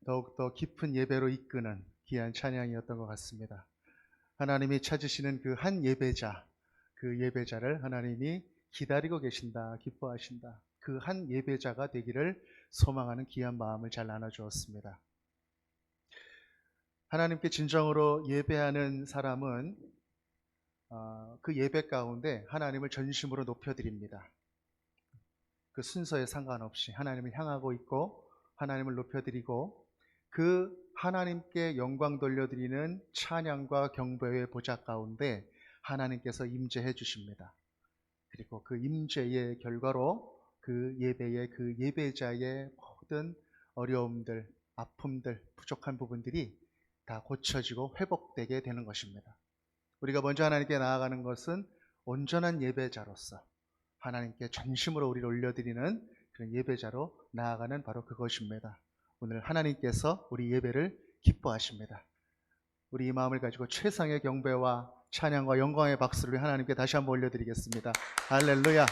더욱더 깊은 예배로 이끄는 귀한 찬양이었던 것 같습니다. 하나님이 찾으시는 그 한 예배자, 그 예배자를 하나님이 기다리고 계신다, 기뻐하신다. 그 한 예배자가 되기를 소망하는 귀한 마음을 잘 나눠주었습니다. 하나님께 진정으로 예배하는 사람은 그 예배 가운데 하나님을 전심으로 높여드립니다. 그 순서에 상관없이 하나님을 향하고 있고 하나님을 높여드리고 그 하나님께 영광 돌려드리는 찬양과 경배의 보좌 가운데 하나님께서 임재해 주십니다. 그리고 그 임재의 결과로 그 예배의 그 예배자의 모든 어려움들, 아픔들, 부족한 부분들이 다 고쳐지고 회복되게 되는 것입니다. 우리가 먼저 하나님께 나아가는 것은 온전한 예배자로서 하나님께 전심으로 우리를 올려드리는 그런 예배자로 나아가는 바로 그것입니다. 오늘 하나님께서 우리 예배를 기뻐하십니다. 우리 이 마음을 가지고 최상의 경배와 찬양과 영광의 박수를 하나님께 다시 한번 올려드리겠습니다. 할렐루야.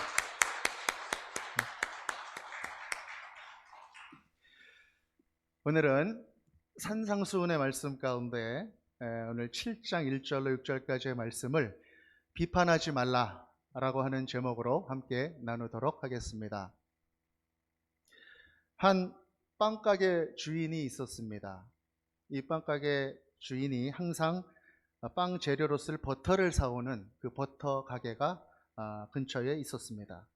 오늘은 산상수훈의 말씀 가운데 오늘 7장 1절로 6절까지의 말씀을 비판하지 말라라고 하는 제목으로 함께 나누도록 하겠습니다. 한 빵가게 주인이 있었습니다. 이 빵가게 주인이 항상 빵 재료로 쓸 버터를 사오는 그 버터 가게가 근처에 있었습니다.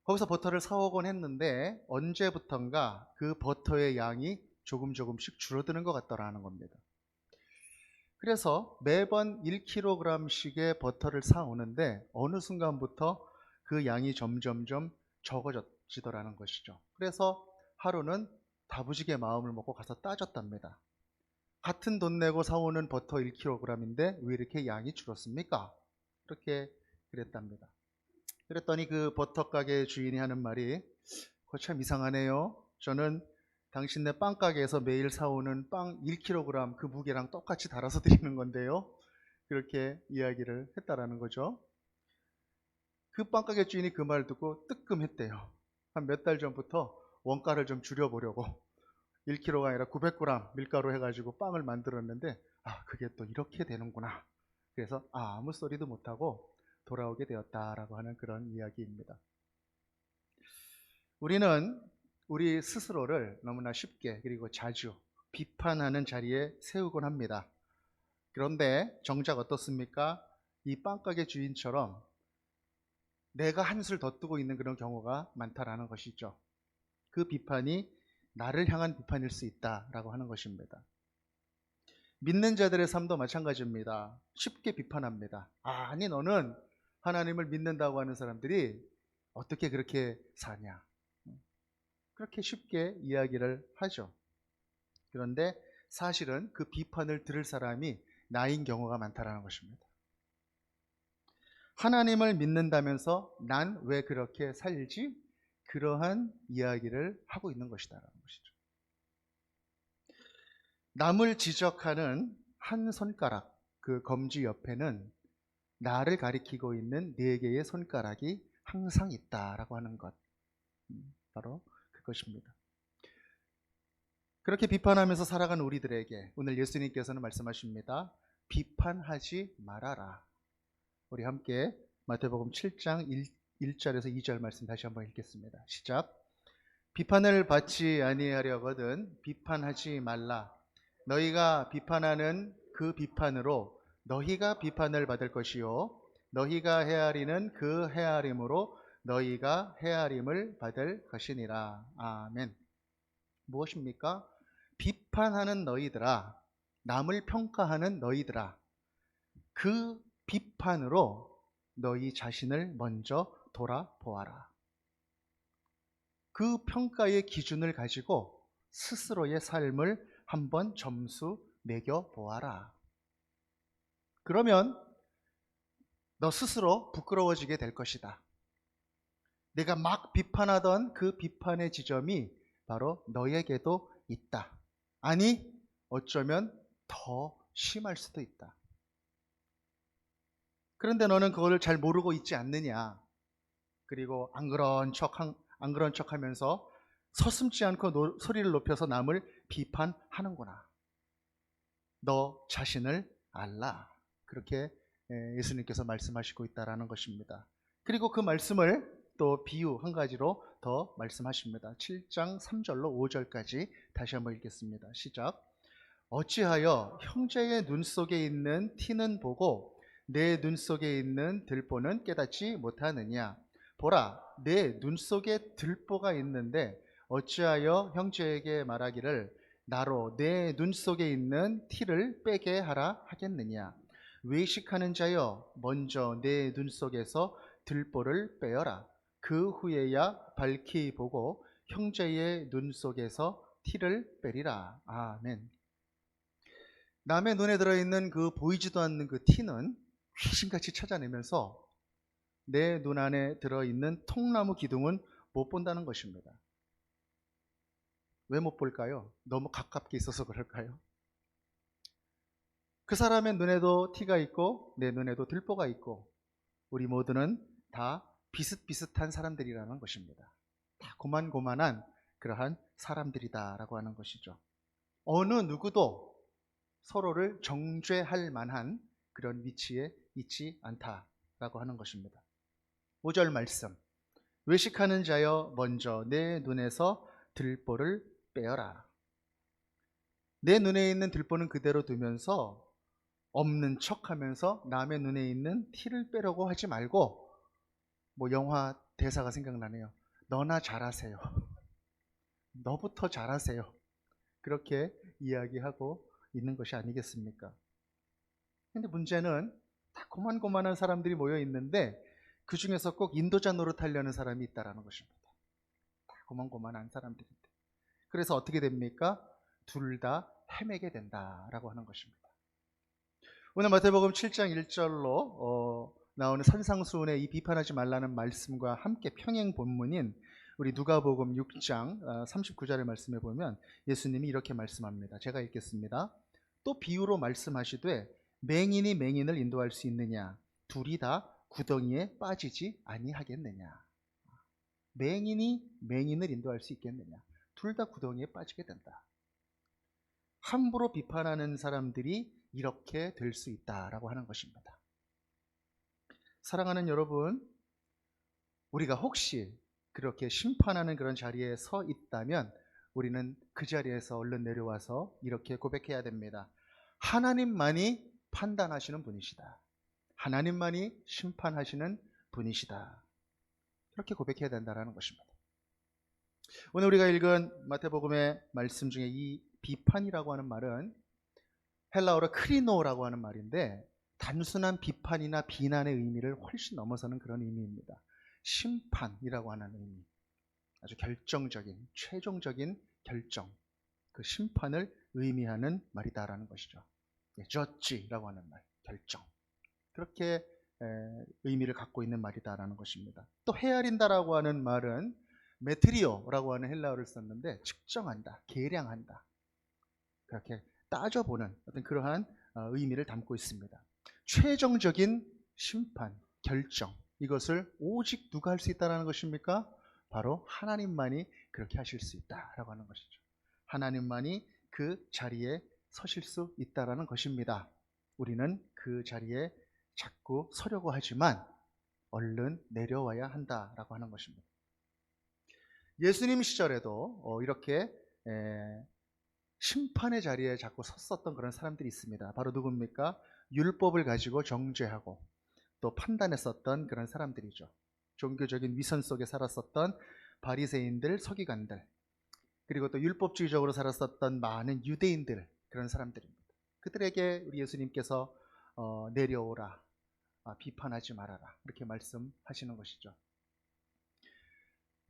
거기서 버터를 사오곤 했는데 언제부턴가 그 버터의 양이 조금씩 줄어드는 것 같더라는 겁니다. 그래서 매번 1kg씩의 버터를 사오는데 어느 순간부터 그 양이 점점점 적어지더라는 것이죠. 그래서 하루는 다부지게 마음을 먹고 가서 따졌답니다. 같은 돈 내고 사오는 버터 1kg인데 왜 이렇게 양이 줄었습니까? 그렇게 그랬답니다. 그랬더니 그 버터 가게 주인이 하는 말이 그거 참 이상하네요. 저는 당신네 빵가게에서 매일 사오는 빵 1kg 그 무게랑 똑같이 달아서 드리는 건데요. 그렇게 이야기를 했다라는 거죠. 그 빵가게 주인이 그 말을 듣고 뜨끔했대요. 한 몇 달 전부터 원가를 좀 줄여보려고 1kg가 아니라 900g 밀가루 해가지고 빵을 만들었는데 그게 또 이렇게 되는구나. 그래서 아무 소리도 못하고 돌아오게 되었다라고 하는 그런 이야기입니다. 우리는 우리 스스로를 너무나 쉽게 그리고 자주 비판하는 자리에 세우곤 합니다. 그런데 정작 어떻습니까? 이 빵가게 주인처럼 내가 한술 더 뜨고 있는 그런 경우가 많다라는 것이죠. 그 비판이 나를 향한 비판일 수 있다라고 하는 것입니다. 믿는 자들의 삶도 마찬가지입니다. 쉽게 비판합니다. 아니 너는 하나님을 믿는다고 하는 사람들이 어떻게 그렇게 사냐. 그렇게 쉽게 이야기를 하죠. 그런데 사실은 그 비판을 들을 사람이 나인 경우가 많다라는 것입니다. 하나님을 믿는다면서 난 왜 그렇게 살지? 그러한 이야기를 하고 있는 것이다라는 것이죠. 남을 지적하는 한 손가락, 그 검지 옆에는 나를 가리키고 있는 4개의 손가락이 항상 있다라고 하는 것. 바로 그것입니다. 그렇게 비판하면서 살아가는 우리들에게 오늘 예수님께서는 말씀하십니다. 비판하지 말아라. 우리 함께 마태복음 7장 1절에서 2절 말씀 다시 한번 읽겠습니다. 시작. 비판을 받지 아니하려거든 비판하지 말라. 너희가 비판하는 그 비판으로 너희가 비판을 받을 것이요 너희가 헤아리는 그 헤아림으로 너희가 헤아림을 받을 것이니라. 아멘. 무엇입니까? 비판하는 너희들아, 남을 평가하는 너희들아, 그 비판으로 너희 자신을 먼저 돌아보아라. 그 평가의 기준을 가지고 스스로의 삶을 한번 점수 매겨보아라. 그러면 너 스스로 부끄러워지게 될 것이다. 내가 막 비판하던 그 비판의 지점이 바로 너에게도 있다. 아니, 어쩌면 더 심할 수도 있다. 그런데 너는 그걸 잘 모르고 있지 않느냐. 그리고 안 그런 척 하면서 서슴지 않고 소리를 높여서 남을 비판하는구나. 너 자신을 알라. 그렇게 예수님께서 말씀하시고 있다라는 것입니다. 그리고 그 말씀을 또 비유 한 가지로 더 말씀하십니다. 7장 3절로 5절까지 다시 한번 읽겠습니다. 시작. 어찌하여 형제의 눈 속에 있는 티는 보고 내 눈 속에 있는 들보는 깨닫지 못하느냐. 보라, 내 눈 속에 들보가 있는데 어찌하여 형제에게 말하기를 나로 내 눈 속에 있는 티를 빼게 하라 하겠느냐. 외식하는 자여, 먼저 내 눈 속에서 들보를 빼어라. 그 후에야 밝히 보고 형제의 눈 속에서 티를 빼리라. 아멘. 남의 눈에 들어있는 그 보이지도 않는 그 티는 귀신같이 찾아내면서 내 눈 안에 들어있는 통나무 기둥은 못 본다는 것입니다. 왜 못 볼까요? 너무 가깝게 있어서 그럴까요? 그 사람의 눈에도 티가 있고 내 눈에도 들보가 있고 우리 모두는 다 비슷비슷한 사람들이라는 것입니다. 다 고만고만한 그러한 사람들이다라고 하는 것이죠. 어느 누구도 서로를 정죄할 만한 그런 위치에 있지 않다라고 하는 것입니다. 5절 말씀. 외식하는 자여, 먼저 내 눈에서 들보를 빼어라. 내 눈에 있는 들보는 그대로 두면서 없는 척하면서 남의 눈에 있는 티를 빼려고 하지 말고, 영화 대사가 생각나네요. 너나 잘하세요. 너부터 잘하세요. 그렇게 이야기하고 있는 것이 아니겠습니까? 근데 문제는 다 고만고만한 사람들이 모여 있는데 그 중에서 꼭 인도자 노릇하려는 사람이 있다라는 것입니다. 다 고만고만한 사람들인데. 그래서 어떻게 됩니까? 둘 다 헤매게 된다라고 하는 것입니다. 오늘 마태복음 7장 1절로 나오는 산상수훈의 이 비판하지 말라는 말씀과 함께 평행 본문인 우리 누가복음 6장 39절의 말씀에 보면 예수님이 이렇게 말씀합니다. 제가 읽겠습니다. 또 비유로 말씀하시되 맹인이 맹인을 인도할 수 있느냐? 둘이 다 구덩이에 빠지지 아니하겠느냐? 맹인이 맹인을 인도할 수 있겠느냐? 둘 다 구덩이에 빠지게 된다. 함부로 비판하는 사람들이 이렇게 될 수 있다라고 하는 것입니다. 사랑하는 여러분, 우리가 혹시 그렇게 심판하는 그런 자리에 서 있다면 우리는 그 자리에서 얼른 내려와서 이렇게 고백해야 됩니다. 하나님만이 판단하시는 분이시다. 하나님만이 심판하시는 분이시다. 그렇게 고백해야 된다는 것입니다. 오늘 우리가 읽은 마태복음의 말씀 중에 이 비판이라고 하는 말은 헬라어로 크리노라고 하는 말인데 단순한 비판이나 비난의 의미를 훨씬 넘어서는 그런 의미입니다. 심판이라고 하는 의미, 아주 결정적인, 최종적인 결정, 그 심판을 의미하는 말이다라는 것이죠. 저지라고 하는 말, 결정. 그렇게 의미를 갖고 있는 말이다라는 것입니다. 또 헤아린다라고 하는 말은 메트리오라고 하는 헬라어를 썼는데 측정한다, 계량한다, 그렇게 따져보는 어떤 그러한 의미를 담고 있습니다. 최종적인 심판, 결정, 이것을 오직 누가 할 수 있다는 것입니까? 바로 하나님만이 그렇게 하실 수 있다라고 하는 것이죠. 하나님만이 그 자리에 서실 수 있다라는 것입니다. 우리는 그 자리에 자꾸 서려고 하지만 얼른 내려와야 한다라고 하는 것입니다. 예수님 시절에도 이렇게 심판의 자리에 자꾸 섰었던 그런 사람들이 있습니다. 바로 누굽니까? 율법을 가지고 정죄하고 또 판단했었던 그런 사람들이죠. 종교적인 위선 속에 살았었던 바리새인들, 서기관들, 그리고 또 율법주의적으로 살았었던 많은 유대인들, 그런 사람들입니다. 그들에게 우리 예수님께서 내려오라, 비판하지 말아라, 이렇게 말씀하시는 것이죠.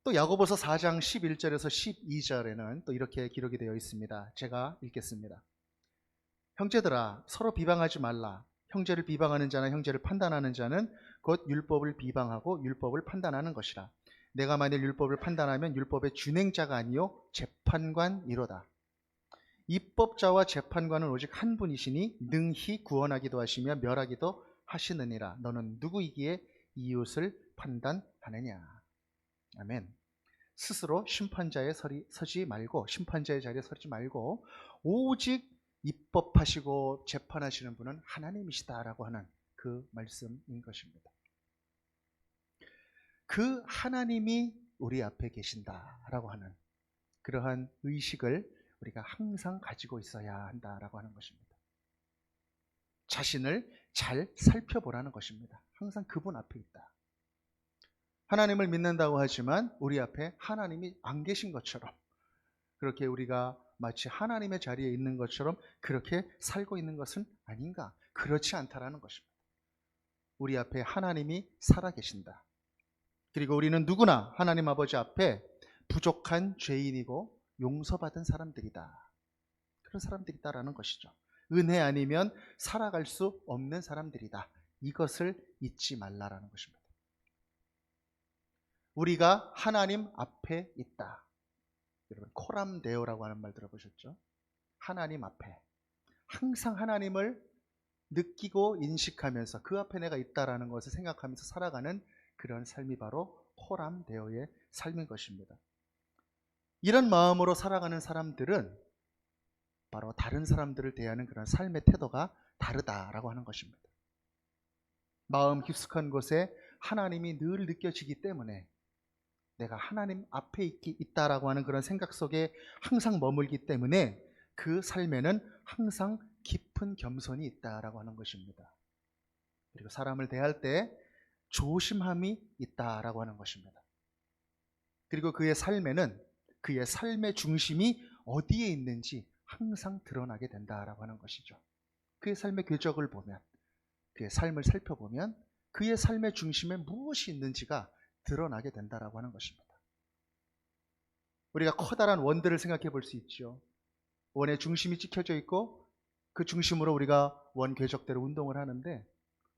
또 야고보서 4장 11절에서 12절에는 또 이렇게 기록이 되어 있습니다. 제가 읽겠습니다. 형제들아, 서로 비방하지 말라. 형제를 비방하는 자나 형제를 판단하는 자는 곧 율법을 비방하고 율법을 판단하는 것이라. 내가 만일 율법을 판단하면 율법의 준행자가 아니요 재판관이로다. 입법자와 재판관은 오직 한 분이시니 능히 구원하기도 하시며 멸하기도 하시느니라. 너는 누구이기에 이웃을 판단하느냐. 아멘. 스스로 심판자의 서지 말고, 심판자의 자리에 서지 말고 오직 입법하시고 재판하시는 분은 하나님이시다라고 하는 그 말씀인 것입니다. 그 하나님이 우리 앞에 계신다라고 하는 그러한 의식을 우리가 항상 가지고 있어야 한다라고 하는 것입니다. 자신을 잘 살펴보라는 것입니다. 항상 그분 앞에 있다. 하나님을 믿는다고 하지만 우리 앞에 하나님이 안 계신 것처럼, 그렇게 우리가 마치 하나님의 자리에 있는 것처럼 그렇게 살고 있는 것은 아닌가? 그렇지 않다라는 것입니다. 우리 앞에 하나님이 살아계신다. 그리고 우리는 누구나 하나님 아버지 앞에 부족한 죄인이고 용서받은 사람들이다. 그런 사람들이다라는 것이죠. 은혜 아니면 살아갈 수 없는 사람들이다. 이것을 잊지 말라라는 것입니다. 우리가 하나님 앞에 있다. 여러분, 코람데오라고 하는 말 들어보셨죠? 하나님 앞에. 항상 하나님을 느끼고 인식하면서 그 앞에 내가 있다라는 것을 생각하면서 살아가는 그런 삶이 바로 코람데오의 삶인 것입니다. 이런 마음으로 살아가는 사람들은 바로 다른 사람들을 대하는 그런 삶의 태도가 다르다라고 하는 것입니다. 마음 깊숙한 곳에 하나님이 늘 느껴지기 때문에 내가 하나님 앞에 있다라고 하는 그런 생각 속에 항상 머물기 때문에 그 삶에는 항상 깊은 겸손이 있다라고 하는 것입니다. 그리고 사람을 대할 때 조심함이 있다라고 하는 것입니다. 그리고 그의 삶에는 그의 삶의 중심이 어디에 있는지 항상 드러나게 된다라고 하는 것이죠. 그의 삶의 궤적을 보면, 그의 삶을 살펴보면 그의 삶의 중심에 무엇이 있는지가 드러나게 된다라고 하는 것입니다. 우리가 커다란 원들을 생각해 볼 수 있죠. 원의 중심이 찍혀져 있고 그 중심으로 우리가 원 궤적대로 운동을 하는데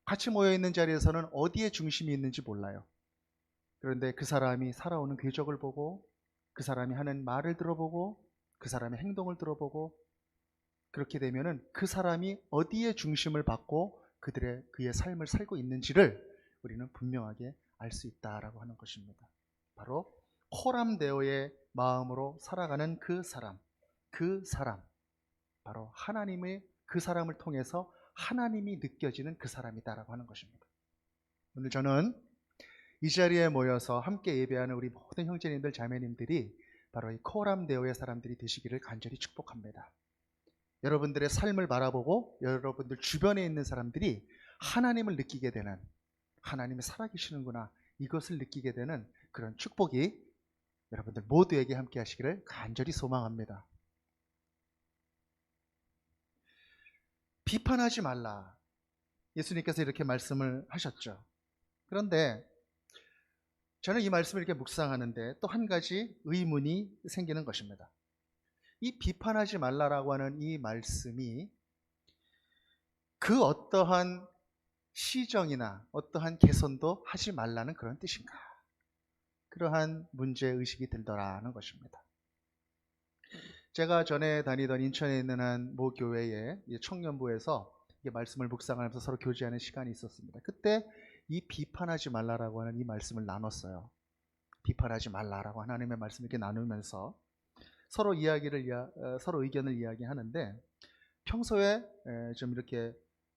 같이 모여있는 자리에서는 어디에 중심이 있는지 몰라요. 그런데 그 사람이 살아오는 궤적을 보고 그 사람이 하는 말을 들어보고 그 사람의 행동을 들어보고 그렇게 되면은 그 사람이 어디에 중심을 받고 그의 삶을 살고 있는지를 우리는 분명하게 알 수 있다라고 하는 것입니다. 바로 코람데오의 마음으로 살아가는 그 사람, 바로 하나님의 그 사람을 통해서 하나님이 느껴지는 그 사람이다라고 하는 것입니다. 오늘 저는 이 자리에 모여서 함께 예배하는 우리 모든 형제님들 자매님들이 바로 이 코람데오의 사람들이 되시기를 간절히 축복합니다. 여러분들의 삶을 바라보고 여러분들 주변에 있는 사람들이 하나님을 느끼게 되는, 하나님이 살아계시는구나, 이것을 느끼게 되는 그런 축복이 여러분들 모두에게 함께 하시기를 간절히 소망합니다. 비판하지 말라. 예수님께서 이렇게 말씀을 하셨죠. 그런데 저는 이 말씀을 이렇게 묵상하는데 또 한 가지 의문이 생기는 것입니다. 이 비판하지 말라라고 하는 이 말씀이 그 어떠한 시정이나 어떠한 개선도 하지 말라는 그런 뜻인가? 그러한 문제의식이 들더라는 것입니다. 제가 전에 다니던 인천에 있는 한 모 교회의 청년부에서 말씀을 묵상하면서 서로 교제하는 시간이 있었습니다. 그때 이 비판하지 말라라고 하는 이 말씀을 나눴어요. 비판하지 말라라고 하나님의 말씀을 이렇게 나누면서 서로 서로 의견을 이야기하는데 평소에 좀 이렇게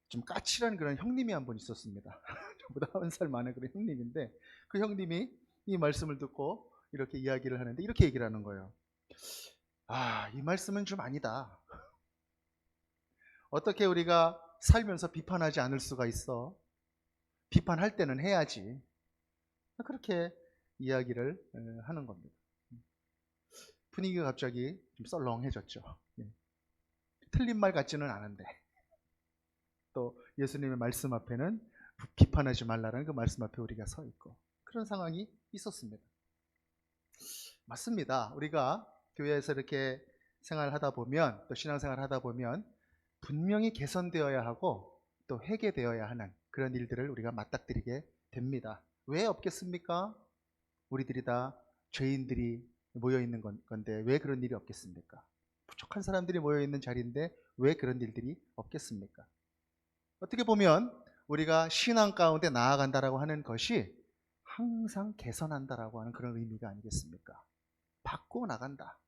좀 까칠한 그런 형님이 한 분 있었습니다. 저보다 한 살 많은 그런 형님인데 그 형님이 이 말씀을 듣고 이렇게 이야기를 하는데 이렇게 얘기를 하는 거예요. 이 말씀은 좀 아니다. 어떻게 우리가 살면서 비판하지 않을 수가 있어? 비판할 때는 해야지. 그렇게 이야기를 하는 겁니다. 분위기가 갑자기 좀 썰렁해졌죠. 틀린 말 같지는 않은데 또 예수님의 말씀 앞에는 비판하지 말라는 그 말씀 앞에 우리가 서 있고 그런 상황이 있었습니다. 맞습니다. 우리가 교회에서 이렇게 생활하다 보면 또 신앙생활을 하다 보면 분명히 개선되어야 하고 또 회개되어야 하는 그런 일들을 우리가 맞닥뜨리게 됩니다. 왜 없겠습니까? 우리들이 다 죄인들이 모여있는 건데 왜 그런 일이 없겠습니까? 부족한 사람들이 모여있는 자리인데 왜 그런 일들이 없겠습니까? 어떻게 보면 우리가 신앙 가운데 나아간다라고 하는 것이 항상 개선한다라고 하는 그런 의미가 아니겠습니까? 바꾸어 나간다,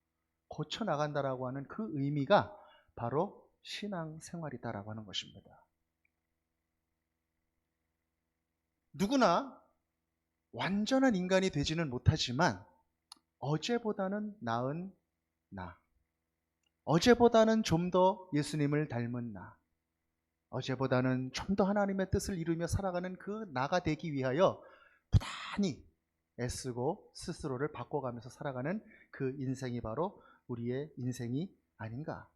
고쳐 나간다라고 하는 그 의미가 바로 신앙생활이다라고 하는 것입니다. 누구나 완전한 인간이 되지는 못하지만 어제보다는 나은 나, 어제보다는 좀 더 예수님을 닮은 나, 어제보다는 좀 더 하나님의 뜻을 이루며 살아가는 그 나가 되기 위하여 부단히 애쓰고 스스로를 바꿔가면서 살아가는 그 인생이 바로 우리의 인생이 아닌가.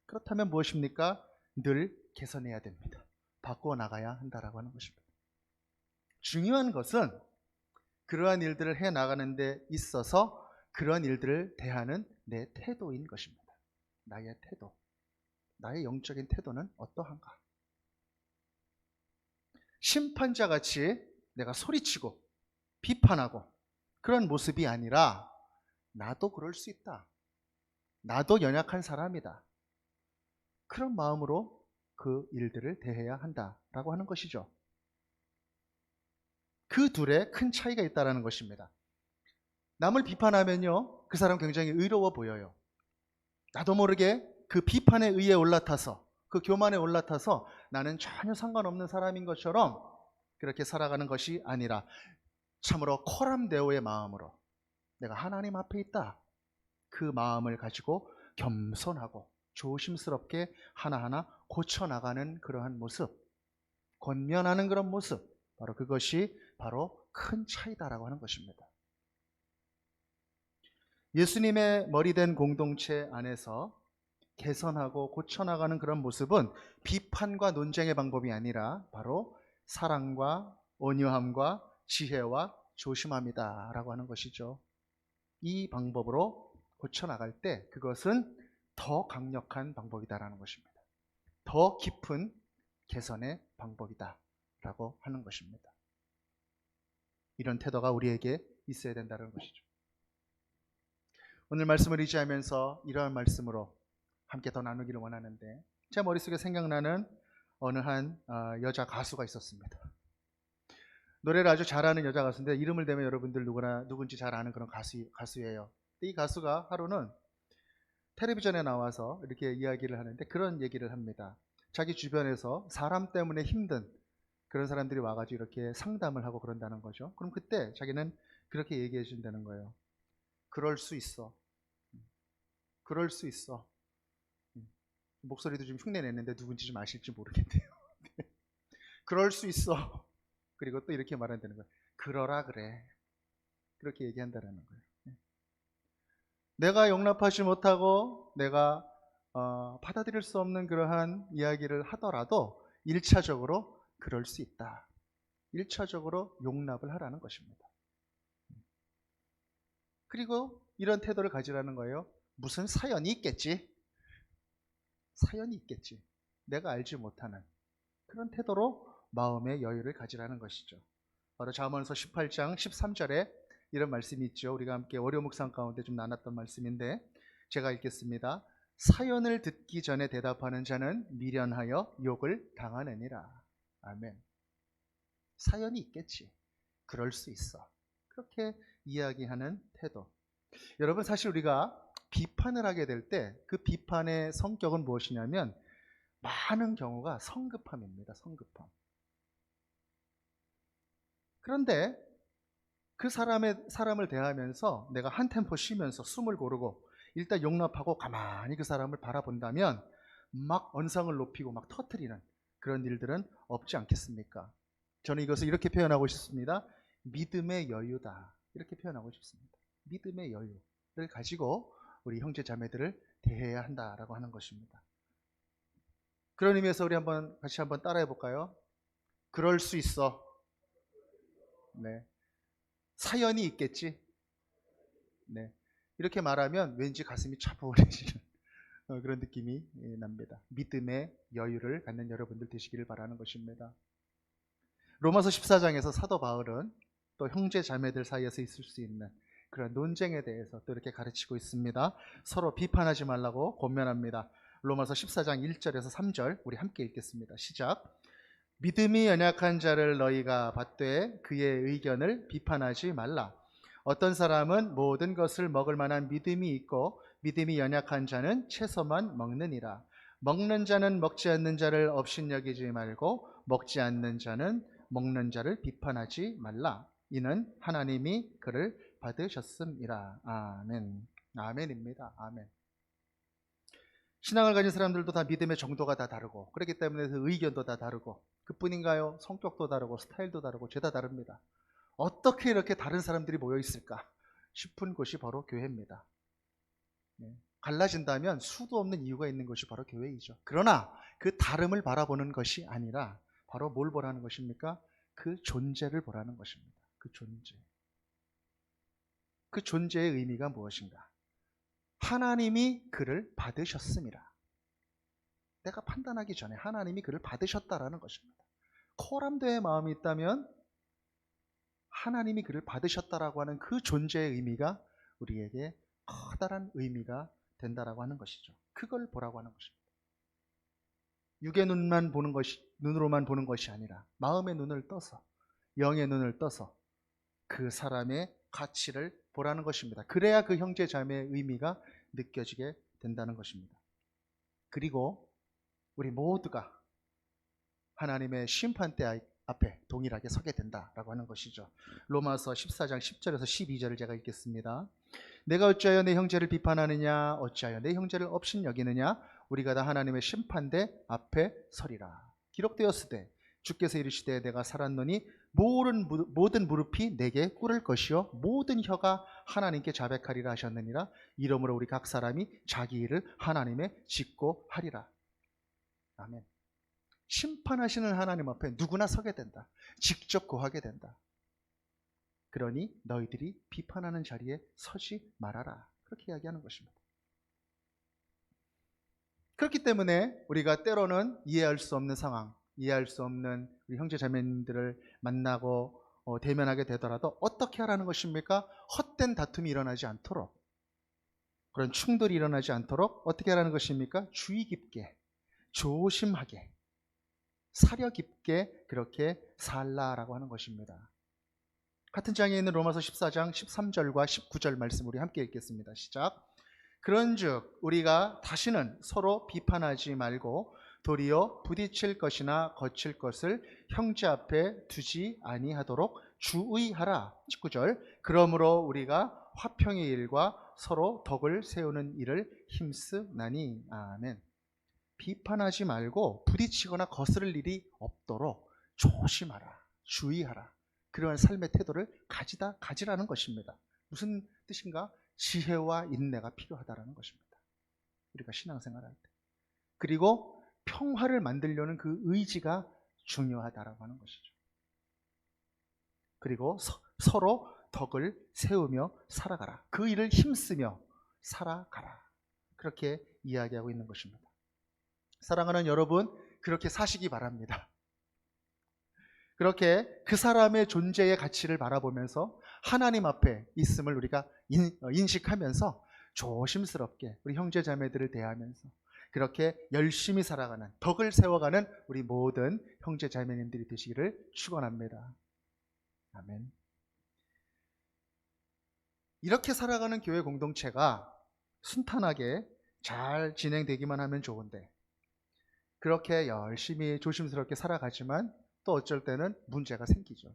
그렇다면 무엇입니까? 늘 개선해야 됩니다. 바꿔 나가야 한다라고 하는 것입니다. 중요한 것은 그러한 일들을 해 나가는 데 있어서 그러한 일들을 대하는 내 태도인 것입니다. 나의 태도, 나의 영적인 태도는 어떠한가? 심판자같이 내가 소리치고 비판하고 그런 모습이 아니라 나도 그럴 수 있다, 나도 연약한 사람이다, 그런 마음으로 그 일들을 대해야 한다라고 하는 것이죠. 그 둘에 큰 차이가 있다는 것입니다. 남을 비판하면요, 그 사람 굉장히 의로워 보여요. 나도 모르게 그 비판에 의해 올라타서, 그 교만에 올라타서 나는 전혀 상관없는 사람인 것처럼 그렇게 살아가는 것이 아니라 참으로 코람데오의 마음으로 내가 하나님 앞에 있다, 그 마음을 가지고 겸손하고 조심스럽게 하나하나 고쳐나가는 그러한 모습, 권면하는 그런 모습, 바로 그것이 바로 큰 차이다라고 하는 것입니다. 예수님의 머리된 공동체 안에서 개선하고 고쳐나가는 그런 모습은 비판과 논쟁의 방법이 아니라 바로 사랑과 온유함과 지혜와 조심함이다라고 하는 것이죠. 이 방법으로 고쳐나갈 때 그것은 더 강력한 방법이다라는 것입니다. 더 깊은 개선의 방법이다라고 하는 것입니다. 이런 태도가 우리에게 있어야 된다는 것이죠. 오늘 말씀을 의지하면서 이러한 말씀으로 함께 더 나누기를 원하는데, 제 머릿속에 생각나는 어느 한 여자 가수가 있었습니다. 노래를 아주 잘하는 여자 가수인데 이름을 대면 여러분들 누구나 누군지 잘 아는 그런 가수예요. 이 가수가 하루는 텔레비전에 나와서 이렇게 이야기를 하는데 그런 얘기를 합니다. 자기 주변에서 사람 때문에 힘든 그런 사람들이 와가지고 이렇게 상담을 하고 그런다는 거죠. 그럼 그때 자기는 그렇게 얘기해 준다는 거예요. 그럴 수 있어. 그럴 수 있어. 목소리도 좀 흉내 냈는데 누군지 좀 아실지 모르겠네요. 그럴 수 있어. 그리고 또 이렇게 말한다는 거예요. 그러라 그래. 그렇게 얘기한다는 거예요. 내가 용납하지 못하고 내가 받아들일 수 없는 그러한 이야기를 하더라도 1차적으로 그럴 수 있다. 1차적으로 용납을 하라는 것입니다. 그리고 이런 태도를 가지라는 거예요. 무슨 사연이 있겠지? 사연이 있겠지. 내가 알지 못하는 그런 태도로 마음의 여유를 가지라는 것이죠. 바로 잠언서 18장 13절에 이런 말씀이 있죠. 우리가 함께 월요 묵상 가운데 좀 나눴던 말씀인데 제가 읽겠습니다. 사연을 듣기 전에 대답하는 자는 미련하여 욕을 당하느니라. 아멘. 사연이 있겠지. 그럴 수 있어. 그렇게 이야기하는 태도. 여러분, 사실 우리가 비판을 하게 될 때 그 비판의 성격은 무엇이냐면 많은 경우가 성급함입니다. 성급함. 그런데 그 사람을 대하면서 내가 한 템포 쉬면서 숨을 고르고 일단 용납하고 가만히 그 사람을 바라본다면 막 언성을 높이고 막 터뜨리는 그런 일들은 없지 않겠습니까? 저는 이것을 이렇게 표현하고 싶습니다. 믿음의 여유다. 이렇게 표현하고 싶습니다. 믿음의 여유를 가지고 우리 형제 자매들을 대해야 한다라고 하는 것입니다. 그런 의미에서 우리 같이 한번 따라해 볼까요? 그럴 수 있어. 네. 사연이 있겠지. 네. 이렇게 말하면 왠지 가슴이 차분해지는 그런 느낌이 납니다. 믿음의 여유를 갖는 여러분들 되시기를 바라는 것입니다. 로마서 14장에서 사도 바울은 또 형제 자매들 사이에서 있을 수 있는 그런 논쟁에 대해서 또 이렇게 가르치고 있습니다. 서로 비판하지 말라고 권면합니다. 로마서 14장 1절에서 3절 우리 함께 읽겠습니다. 시작. 믿음이 연약한 자를 너희가 받되 그의 의견을 비판하지 말라. 어떤 사람은 모든 것을 먹을 만한 믿음이 있고 믿음이 연약한 자는 채소만 먹느니라. 먹는 자는 먹지 않는 자를 업신여기지 말고 먹지 않는 자는 먹는 자를 비판하지 말라. 이는 하나님이 그를 받으셨음이라. 아멘. 아멘입니다. 아멘. 신앙을 가진 사람들도 다 믿음의 정도가 다 다르고 그렇기 때문에 그 의견도 다 다르고 그뿐인가요? 성격도 다르고 스타일도 다르고 죄다 다릅니다. 어떻게 이렇게 다른 사람들이 모여 있을까 싶은 곳이 바로 교회입니다. 갈라진다면 수도 없는 이유가 있는 것이 바로 교회이죠. 그러나 그 다름을 바라보는 것이 아니라 바로 뭘 보라는 것입니까? 그 존재를 보라는 것입니다. 그 존재. 그 존재의 의미가 무엇인가? 하나님이 그를 받으셨습니다. 내가 판단하기 전에 하나님이 그를 받으셨다라는 것입니다. 코람도의 마음이 있다면 하나님이 그를 받으셨다라고 하는 그 존재의 의미가 우리에게 커다란 의미가 된다라고 하는 것이죠. 그걸 보라고 하는 것입니다. 육의 눈으로만 보는 것이 아니라 마음의 눈을 떠서, 영의 눈을 떠서 그 사람의 가치를 보라는 것입니다. 그래야 그 형제 자매의 의미가 느껴지게 된다는 것입니다. 그리고 우리 모두가 하나님의 심판대 앞에 동일하게 서게 된다라고 하는 것이죠. 로마서 14장 10절에서 12절을 제가 읽겠습니다. 내가 어찌하여 내 형제를 비판하느냐, 어찌하여 내 형제를 업신여기느냐, 우리가 다 하나님의 심판대 앞에 서리라. 기록되었으되 주께서 이르시되 내가 살았노니 모든 무릎이 내게 꿇을 것이요 모든 혀가 하나님께 자백하리라 하셨느니라. 이러므로 우리 각 사람이 자기 일을 하나님의 짓고 하리라. 아멘. 심판하시는 하나님 앞에 누구나 서게 된다. 직접 고하게 된다. 그러니 너희들이 비판하는 자리에 서지 말아라. 그렇게 이야기하는 것입니다. 그렇기 때문에 우리가 때로는 이해할 수 없는 상황, 이해할 수 없는 우리 형제 자매님들을 만나고 대면하게 되더라도 어떻게 하라는 것입니까? 헛된 다툼이 일어나지 않도록, 그런 충돌이 일어나지 않도록 어떻게 하라는 것입니까? 주의 깊게, 조심하게, 사려 깊게 그렇게 살라라고 하는 것입니다. 같은 장에 있는 로마서 14장 13절과 19절 말씀 우리 함께 읽겠습니다. 시작. 그런즉 우리가 다시는 서로 비판하지 말고 도리어 부딪힐 것이나 거칠 것을 형제 앞에 두지 아니하도록 주의하라. 19절. 그러므로 우리가 화평의 일과 서로 덕을 세우는 일을 힘쓰나니. 아멘. 비판하지 말고 부딪히거나 거스를 일이 없도록 조심하라, 주의하라. 그러한 삶의 태도를 가지라는 것입니다. 무슨 뜻인가? 지혜와 인내가 필요하다라는 것입니다. 우리가 신앙생활할 때. 그리고 평화를 만들려는 그 의지가 중요하다라고 하는 것이죠. 그리고 서로 덕을 세우며 살아가라. 그 일을 힘쓰며 살아가라. 그렇게 이야기하고 있는 것입니다. 사랑하는 여러분, 그렇게 사시기 바랍니다. 그렇게 그 사람의 존재의 가치를 바라보면서 하나님 앞에 있음을 우리가 인식하면서 조심스럽게 우리 형제 자매들을 대하면서 그렇게 열심히 살아가는, 덕을 세워가는 우리 모든 형제 자매님들이 되시기를 축원합니다. 아멘. 이렇게 살아가는 교회 공동체가 순탄하게 잘 진행되기만 하면 좋은데, 그렇게 열심히 조심스럽게 살아가지만 또 어쩔 때는 문제가 생기죠.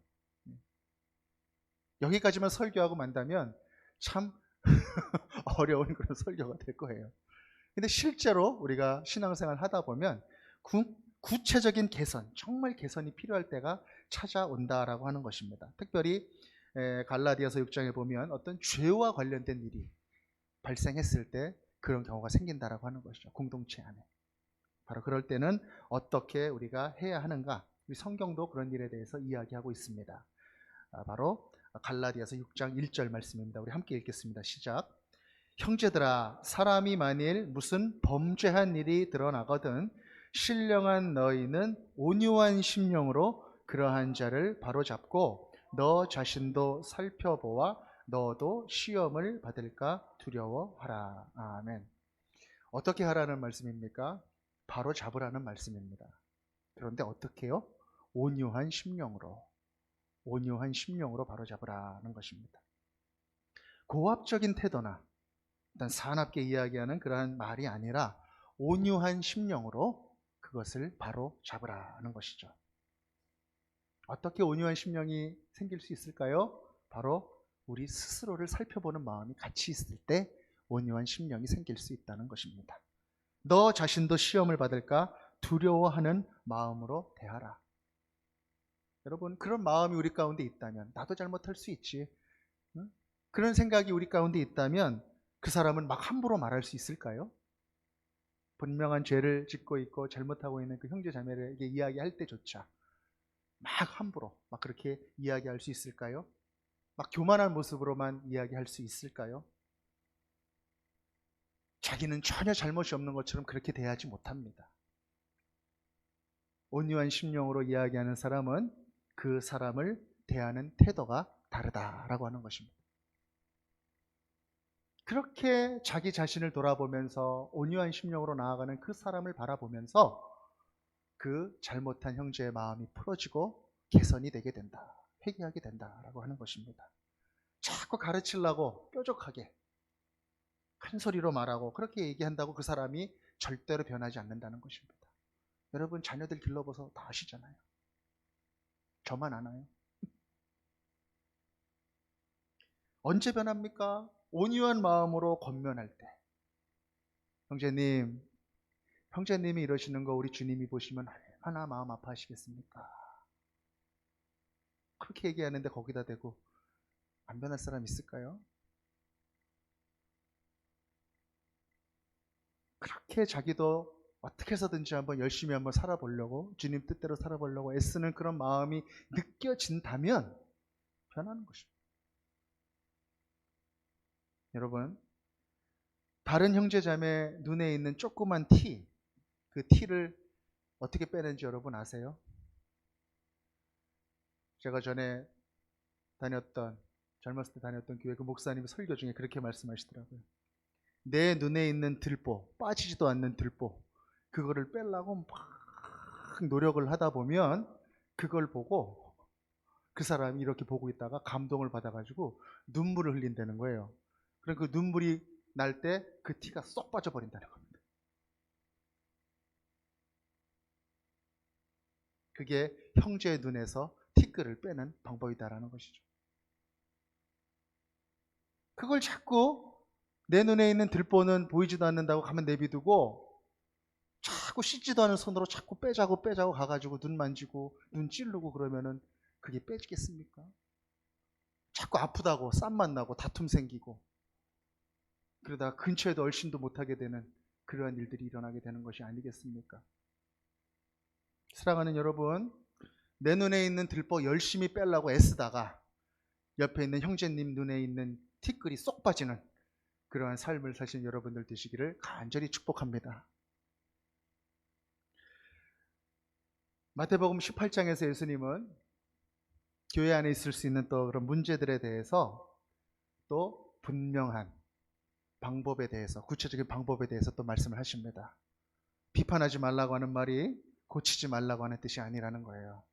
여기까지만 설교하고 만다면 참 어려운 그런 설교가 될 거예요. 근데 실제로 우리가 신앙생활 하다 보면 구체적인 개선, 정말 개선이 필요할 때가 찾아온다라고 하는 것입니다. 특별히 갈라디아서 6장에 보면 어떤 죄와 관련된 일이 발생했을 때 그런 경우가 생긴다라고 하는 것이죠. 공동체 안에. 바로 그럴 때는 어떻게 우리가 해야 하는가? 우리 성경도 그런 일에 대해서 이야기하고 있습니다. 바로 갈라디아서 6장 1절 말씀입니다. 우리 함께 읽겠습니다. 시작. 형제들아, 사람이 만일 무슨 범죄한 일이 드러나거든 신령한 너희는 온유한 심령으로 그러한 자를 바로잡고 너 자신도 살펴보아 너도 시험을 받을까 두려워하라. 아멘. 어떻게 하라는 말씀입니까? 바로 잡으라는 말씀입니다. 그런데 어떻게 해요? 온유한 심령으로 바로 잡으라는 것입니다. 고압적인 태도나 일단 사납게 이야기하는 그러한 말이 아니라 온유한 심령으로 그것을 바로 잡으라는 것이죠. 어떻게 온유한 심령이 생길 수 있을까요? 바로 우리 스스로를 살펴보는 마음이 같이 있을 때 온유한 심령이 생길 수 있다는 것입니다. 너 자신도 시험을 받을까 두려워하는 마음으로 대하라. 여러분, 그런 마음이 우리 가운데 있다면 나도 잘못할 수 있지, 응? 그런 생각이 우리 가운데 있다면 그 사람은 막 함부로 말할 수 있을까요? 분명한 죄를 짓고 있고 잘못하고 있는 그 형제 자매에게 이야기할 때조차 막 함부로 막 그렇게 이야기할 수 있을까요? 막 교만한 모습으로만 이야기할 수 있을까요? 자기는 전혀 잘못이 없는 것처럼 그렇게 대하지 못합니다. 온유한 심령으로 이야기하는 사람은 그 사람을 대하는 태도가 다르다라고 하는 것입니다. 그렇게 자기 자신을 돌아보면서 온유한 심령으로 나아가는 그 사람을 바라보면서 그 잘못한 형제의 마음이 풀어지고 개선이 되게 된다, 회개하게 된다라고 하는 것입니다. 자꾸 가르치려고 뾰족하게 큰 소리로 말하고 그렇게 얘기한다고 그 사람이 절대로 변하지 않는다는 것입니다. 여러분, 자녀들 길러봐서 다 아시잖아요. 저만 아나요? 언제 변합니까? 온유한 마음으로 권면할 때. 형제님이 이러시는 거 우리 주님이 보시면 얼마나 마음 아파하시겠습니까? 그렇게 얘기하는데 거기다 대고 안 변할 사람 있을까요? 그렇게 자기도 어떻게 해서든지 한번 열심히 한번 살아보려고, 주님 뜻대로 살아보려고 애쓰는 그런 마음이 느껴진다면 변하는 것입니다. 여러분, 다른 형제자매 눈에 있는 조그만 티, 그 티를 어떻게 빼는지 여러분 아세요? 제가 젊었을 때 다녔던 교회 그 목사님이 설교 중에 그렇게 말씀하시더라고요. 내 눈에 있는 들보, 빠지지도 않는 들보, 그거를 빼려고 막 노력을 하다 보면 그걸 보고 그 사람이 이렇게 보고 있다가 감동을 받아가지고 눈물을 흘린다는 거예요. 그럼 그 눈물이 날 때 그 티가 쏙 빠져버린다는 겁니다. 그게 형제의 눈에서 티끌을 빼는 방법이다라는 것이죠. 그걸 자꾸 내 눈에 있는 들보는 보이지도 않는다고 가만 내비두고 자꾸 씻지도 않은 손으로 자꾸 빼자고 가가지고 눈 만지고 눈 찌르고 그러면은 그게 빼지겠습니까? 자꾸 아프다고 쌈만 나고 다툼 생기고 그러다가 근처에도 얼씬도 못하게 되는 그러한 일들이 일어나게 되는 것이 아니겠습니까? 사랑하는 여러분, 내 눈에 있는 들보 열심히 빼려고 애쓰다가 옆에 있는 형제님 눈에 있는 티끌이 쏙 빠지는 그러한 삶을 사신 여러분들 되시기를 간절히 축복합니다. 마태복음 18장에서 예수님은 교회 안에 있을 수 있는 또 그런 문제들에 대해서 또 분명한 방법에 대해서, 구체적인 방법에 대해서 또 말씀을 하십니다. 비판하지 말라고 하는 말이 고치지 말라고 하는 뜻이 아니라는 거예요.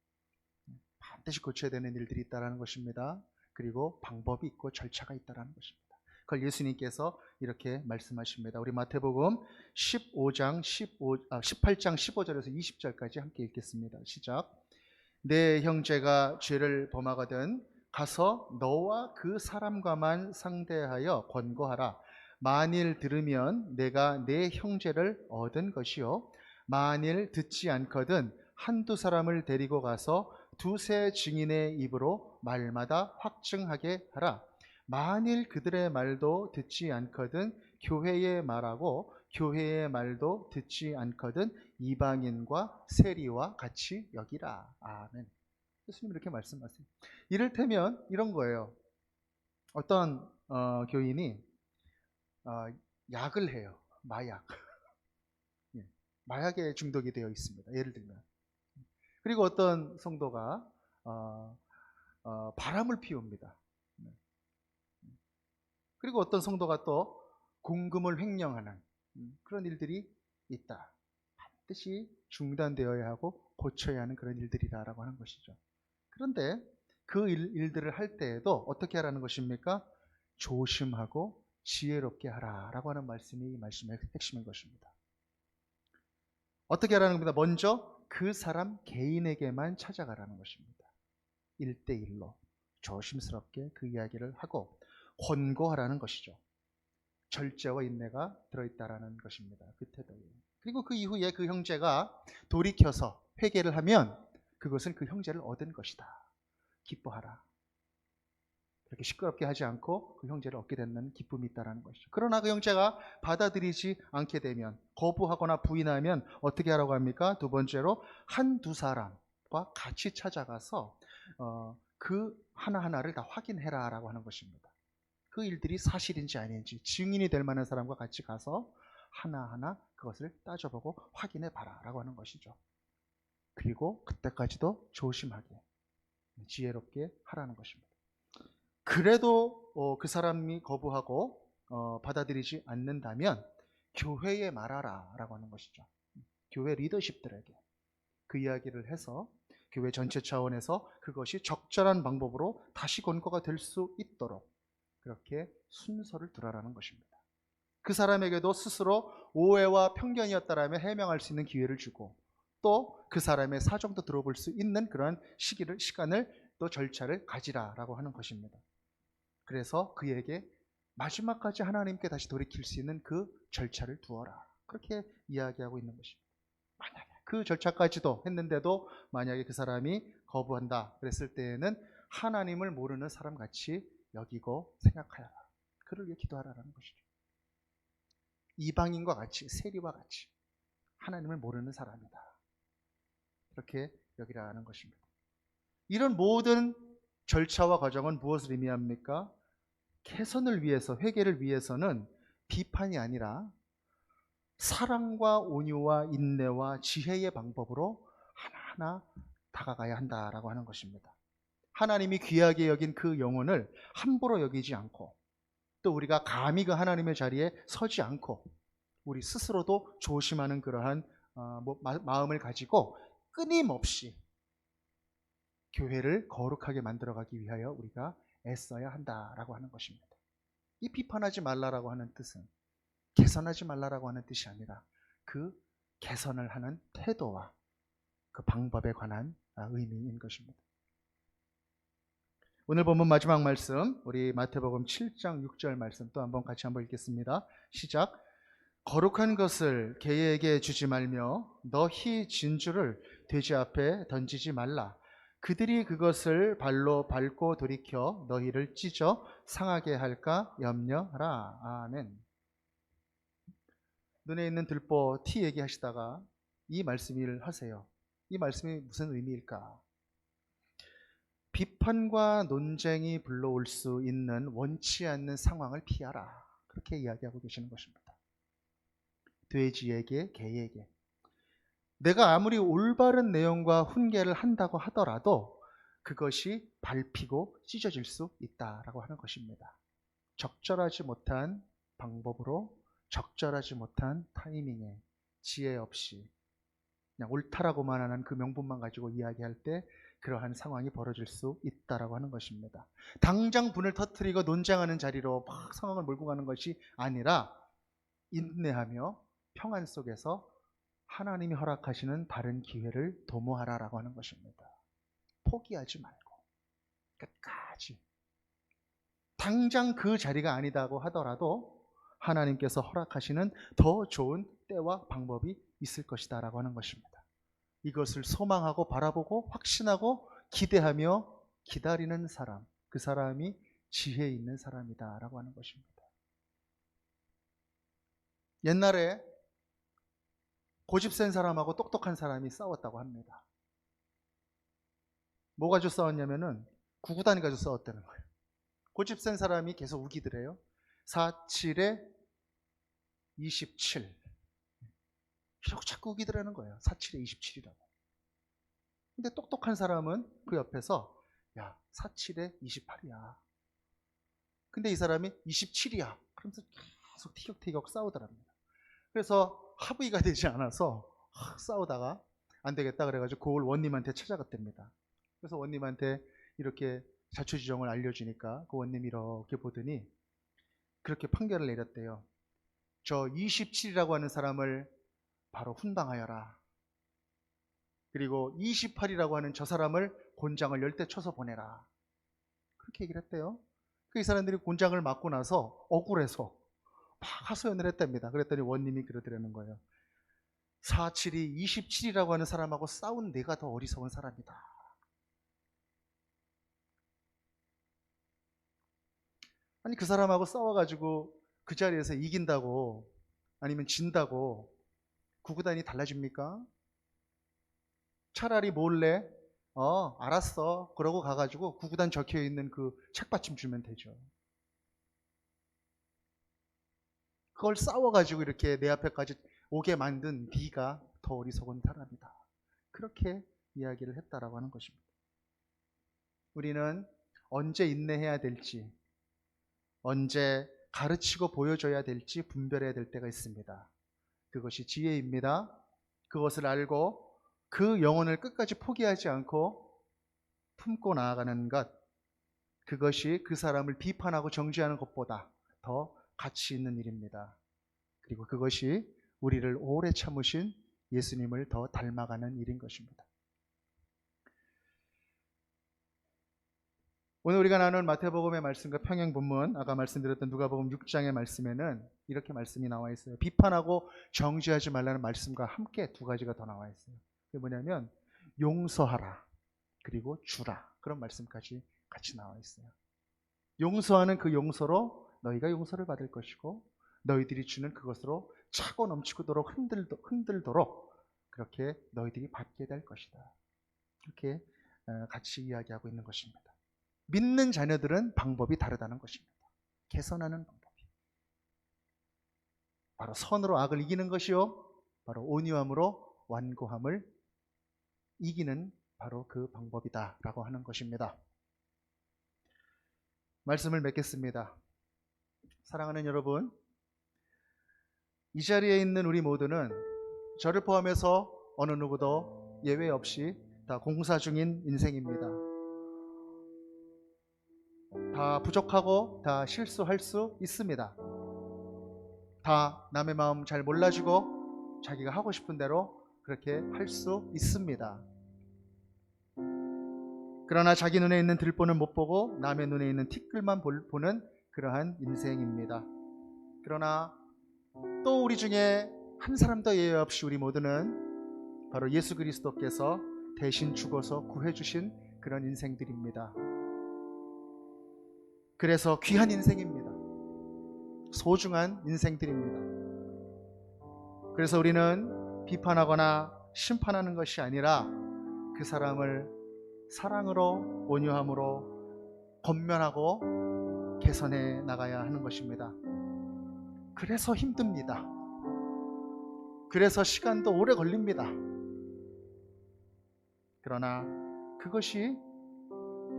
반드시 고쳐야 되는 일들이 있다는 것입니다. 그리고 방법이 있고 절차가 있다는 것입니다. 그걸 예수님께서 이렇게 말씀하십니다. 우리 마태복음 18장 15절에서 20절까지 함께 읽겠습니다. 시작. 내 형제가 죄를 범하거든 가서 너와 그 사람과만 상대하여 권고하라. 만일 들으면 내가 내 형제를 얻은 것이요 만일 듣지 않거든 한두 사람을 데리고 가서 두세 증인의 입으로 말마다 확증하게 하라. 만일 그들의 말도 듣지 않거든 교회의 말하고 교회의 말도 듣지 않거든 이방인과 세리와 같이 여기라. 아멘. 예수님 이렇게 말씀하세요. 이를테면 이런 거예요. 어떤 교인이 약을 해요. 마약. 예, 마약에 중독이 되어 있습니다. 예를 들면. 그리고 어떤 성도가 바람을 피웁니다. 그리고 어떤 성도가 또 공금을 횡령하는 그런 일들이 있다. 반드시 중단되어야 하고 고쳐야 하는 그런 일들이라고 하는 것이죠. 그런데 그 일들을 할 때에도 어떻게 하라는 것입니까? 조심하고 지혜롭게 하라라고 하는 말씀이 이 말씀의 핵심인 것입니다. 어떻게 하라는 겁니다. 먼저 그 사람 개인에게만 찾아가라는 것입니다. 1대1로 조심스럽게 그 이야기를 하고 권고하라는 것이죠. 절제와 인내가 들어있다라는 것입니다. 그 태도에. 그리고 그 이후에 그 형제가 돌이켜서 회개를 하면 그것은 그 형제를 얻은 것이다. 기뻐하라. 그렇게 시끄럽게 하지 않고 그 형제를 얻게 되는 기쁨이 있다는 것이죠. 그러나 그 형제가 받아들이지 않게 되면, 거부하거나 부인하면 어떻게 하라고 합니까? 두 번째로 한두 사람과 같이 찾아가서 그 하나하나를 다 확인해라 라고 하는 것입니다. 그 일들이 사실인지 아닌지 증인이 될 만한 사람과 같이 가서 하나하나 그것을 따져보고 확인해 봐라 라고 하는 것이죠. 그리고 그때까지도 조심하게, 지혜롭게 하라는 것입니다. 그래도 그 사람이 거부하고 받아들이지 않는다면 교회에 말하라 라고 하는 것이죠. 교회 리더십들에게 그 이야기를 해서 교회 전체 차원에서 그것이 적절한 방법으로 다시 권고가 될 수 있도록 그렇게 순서를 두라라는 것입니다. 그 사람에게도 스스로 오해와 편견이었다라면 해명할 수 있는 기회를 주고, 또 그 사람의 사정도 들어볼 수 있는 그런 시간을 또 절차를 가지라라고 하는 것입니다. 그래서 그에게 마지막까지 하나님께 다시 돌이킬 수 있는 그 절차를 두어라. 그렇게 이야기하고 있는 것입니다. 만약에 그 절차까지도 했는데도 만약에 그 사람이 거부한다 그랬을 때에는 하나님을 모르는 사람같이 여기고 생각하여라. 그를 위해 기도하라는 것이죠. 이방인과 같이, 세리와 같이 하나님을 모르는 사람이다. 그렇게 여기라는 것입니다. 이런 모든 절차와 과정은 무엇을 의미합니까? 개선을 위해서, 회개를 위해서는 비판이 아니라 사랑과 온유와 인내와 지혜의 방법으로 하나하나 다가가야 한다라고 하는 것입니다. 하나님이 귀하게 여긴 그 영혼을 함부로 여기지 않고, 또 우리가 감히 그 하나님의 자리에 서지 않고 우리 스스로도 조심하는 그러한 마음을 가지고 끊임없이 교회를 거룩하게 만들어가기 위하여 우리가 애써야 한다라고 하는 것입니다. 이 비판하지 말라라고 하는 뜻은 개선하지 말라라고 하는 뜻이 아니라 그 개선을 하는 태도와 그 방법에 관한 의미인 것입니다. 오늘 본문 마지막 말씀, 우리 마태복음 7장 6절 말씀 또 한번 같이 한번 읽겠습니다. 시작. 거룩한 것을 개에게 주지 말며 너희 진주를 돼지 앞에 던지지 말라. 그들이 그것을 발로 밟고 돌이켜 너희를 찢어 상하게 할까 염려하라. 아멘. 눈에 있는 들보 티 얘기하시다가 이 말씀을 하세요. 이 말씀이 무슨 의미일까? 비판과 논쟁이 불러올 수 있는 원치 않는 상황을 피하라. 그렇게 이야기하고 계시는 것입니다. 돼지에게, 개에게. 내가 아무리 올바른 내용과 훈계를 한다고 하더라도 그것이 밟히고 찢어질 수 있다라고 하는 것입니다. 적절하지 못한 방법으로, 적절하지 못한 타이밍에 지혜 없이 그냥 옳다라고만 하는 그 명분만 가지고 이야기할 때 그러한 상황이 벌어질 수 있다라고 하는 것입니다. 당장 분을 터뜨리고 논쟁하는 자리로 막 상황을 몰고 가는 것이 아니라 인내하며 평안 속에서 하나님이 허락하시는 다른 기회를 도모하라라고 하는 것입니다. 포기하지 말고 끝까지, 당장 그 자리가 아니다고 하더라도 하나님께서 허락하시는 더 좋은 때와 방법이 있을 것이다 라고 하는 것입니다. 이것을 소망하고 바라보고 확신하고 기대하며 기다리는 사람, 그 사람이 지혜 있는 사람이다 라고 하는 것입니다. 옛날에 고집 센 사람하고 똑똑한 사람이 싸웠다고 합니다. 뭐 가지고 싸웠냐면은 구구단 가지고 싸웠다는 거예요. 고집 센 사람이 계속 우기더래요. 47에 27. 이렇게 자꾸 우기더라는 거예요. 47에 27이라고. 근데 똑똑한 사람은 그 옆에서 야, 47에 28이야. 근데 이 사람이 27이야. 그러면서 계속 티격태격 싸우더랍니다. 그래서 합의가 되지 않아서 싸우다가 안 되겠다 그래가지고 그걸 원님한테 찾아갔답니다. 그래서 원님한테 이렇게 자초지종을 알려주니까 그 원님이 이렇게 보더니 그렇게 판결을 내렸대요. 저 27이라고 하는 사람을 바로 훈방하여라. 그리고 28이라고 하는 저 사람을 곤장을 열대 쳐서 보내라. 그렇게 얘기를 했대요. 이 사람들이 곤장을 맞고 나서 억울해서 막 하소연을 했답니다. 그랬더니 원님이 그러더라는 거예요. 47이 27이라고 하는 사람하고 싸운 내가 더 어리석은 사람이다. 아니, 그 사람하고 싸워가지고 그 자리에서 이긴다고 아니면 진다고 구구단이 달라집니까? 차라리 몰래 알았어 그러고 가가지고 구구단 적혀있는 그 책받침 주면 되죠. 그걸 싸워가지고 이렇게 내 앞에까지 오게 만든 네가 더 어리석은 사람이다. 그렇게 이야기를 했다라고 하는 것입니다. 우리는 언제 인내해야 될지, 언제 가르치고 보여줘야 될지 분별해야 될 때가 있습니다. 그것이 지혜입니다. 그것을 알고 그 영혼을 끝까지 포기하지 않고 품고 나아가는 것, 그것이 그 사람을 비판하고 정죄하는 것보다 더 가치 있는 일입니다. 그리고 그것이 우리를 오래 참으신 예수님을 더 닮아가는 일인 것입니다. 오늘 우리가 나눈 마태복음의 말씀과 평행 본문, 아까 말씀드렸던 누가복음 6장의 말씀에는 이렇게 말씀이 나와 있어요. 비판하고 정죄하지 말라는 말씀과 함께 두 가지가 더 나와 있어요. 그게 뭐냐면 용서하라, 그리고 주라, 그런 말씀까지 같이 나와 있어요. 용서하는 그 용서로 너희가 용서를 받을 것이고, 너희들이 주는 그것으로 차고 넘치도록 흔들도록 그렇게 너희들이 받게 될 것이다. 이렇게 같이 이야기하고 있는 것입니다. 믿는 자녀들은 방법이 다르다는 것입니다. 개선하는 방법이 바로 선으로 악을 이기는 것이요, 바로 온유함으로 완고함을 이기는 바로 그 방법이다라고 하는 것입니다. 말씀을 맺겠습니다. 사랑하는 여러분, 이 자리에 있는 우리 모두는 저를 포함해서 어느 누구도 예외 없이 다 공사 중인 인생입니다. 다 부족하고 다 실수할 수 있습니다. 다 남의 마음 잘 몰라주고 자기가 하고 싶은 대로 그렇게 할 수 있습니다. 그러나 자기 눈에 있는 들보는 못 보고 남의 눈에 있는 티끌만 보는 그러한 인생입니다. 그러나 또 우리 중에 한 사람도 예외 없이 우리 모두는 바로 예수 그리스도께서 대신 죽어서 구해주신 그런 인생들입니다. 그래서 귀한 인생입니다. 소중한 인생들입니다. 그래서 우리는 비판하거나 심판하는 것이 아니라 그 사람을 사랑으로, 온유함으로 권면하고 개선해 나가야 하는 것입니다. 그래서 힘듭니다. 그래서 시간도 오래 걸립니다. 그러나 그것이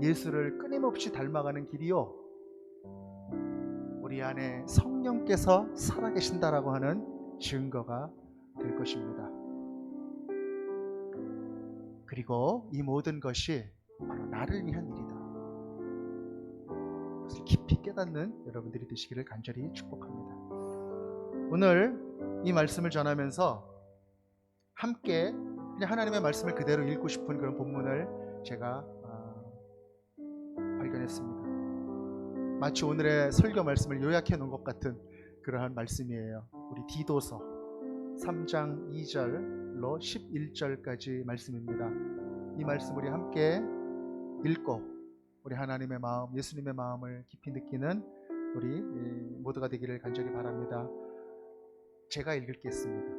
예수를 끊임없이 닮아가는 길이요, 우리 안에 성령께서 살아계신다라고 하는 증거가 될 것입니다. 그리고 이 모든 것이 바로 나를 위한 일이다. 그것을 깊이 깨닫는 여러분들이 되시기를 간절히 축복합니다. 오늘 이 말씀을 전하면서 함께 그냥 하나님의 말씀을 그대로 읽고 싶은 그런 본문을 제가 발견했습니다. 마치 오늘의 설교 말씀을 요약해 놓은 것 같은 그러한 말씀이에요. 우리 디도서 3장 2절로 11절까지 말씀입니다. 이 말씀 우리 함께 읽고 우리 하나님의 마음, 예수님의 마음을 깊이 느끼는 우리 모두가 되기를 간절히 바랍니다. 제가 읽겠습니다.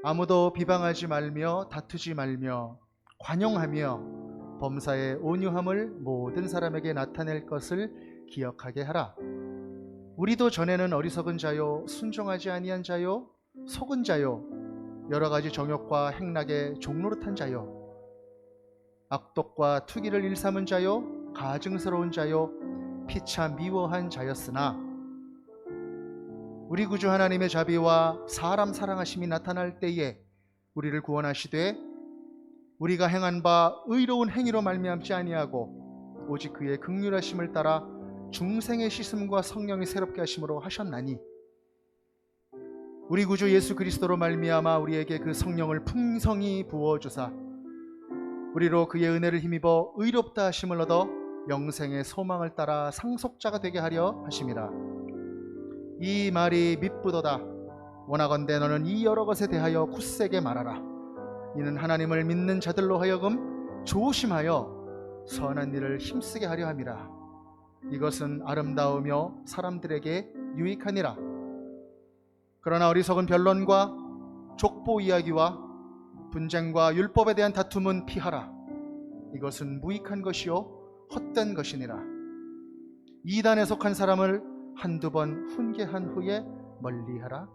아무도 비방하지 말며 다투지 말며 관용하며 범사의 온유함을 모든 사람에게 나타낼 것을 기억하게 하라. 우리도 전에는 어리석은 자요, 순종하지 아니한 자요, 속은 자요, 여러 가지 정욕과 행락에 종노릇한 자요, 악독과 투기를 일삼은 자요, 가증스러운 자요, 피차 미워한 자였으나 우리 구주 하나님의 자비와 사람 사랑하심이 나타날 때에 우리를 구원하시되 우리가 행한 바 의로운 행위로 말미암지 아니하고 오직 그의 긍휼하심을 따라 중생의 씻음과 성령이 새롭게 하심으로 하셨나니 우리 구주 예수 그리스도로 말미암아 우리에게 그 성령을 풍성히 부어주사 우리로 그의 은혜를 힘입어 의롭다 하심을 얻어 영생의 소망을 따라 상속자가 되게 하려 하심이라. 이 말이 미쁘도다. 원하건대 너는 이 여러 것에 대하여 굳세게 말하라. 이는 하나님을 믿는 자들로 하여금 조심하여 선한 일을 힘쓰게 하려 함이라. 이것은 아름다우며 사람들에게 유익하니라. 그러나 어리석은 변론과 족보 이야기와 분쟁과 율법에 대한 다툼은 피하라. 이것은 무익한 것이요 헛된 것이니라. 이단에 속한 사람을 한두 번 훈계한 후에 멀리하라.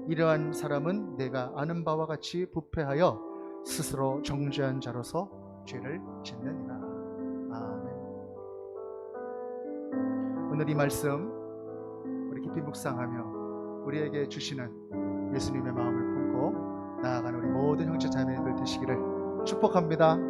이러한 사람은 내가 아는 바와 같이 부패하여 스스로 정죄한 자로서 죄를 짓느니라. 아멘. 오늘 이 말씀 우리 깊이 묵상하며 우리에게 주시는 예수님의 마음을 품고 나아가는 우리 모든 형제 자매님들 되시기를 축복합니다.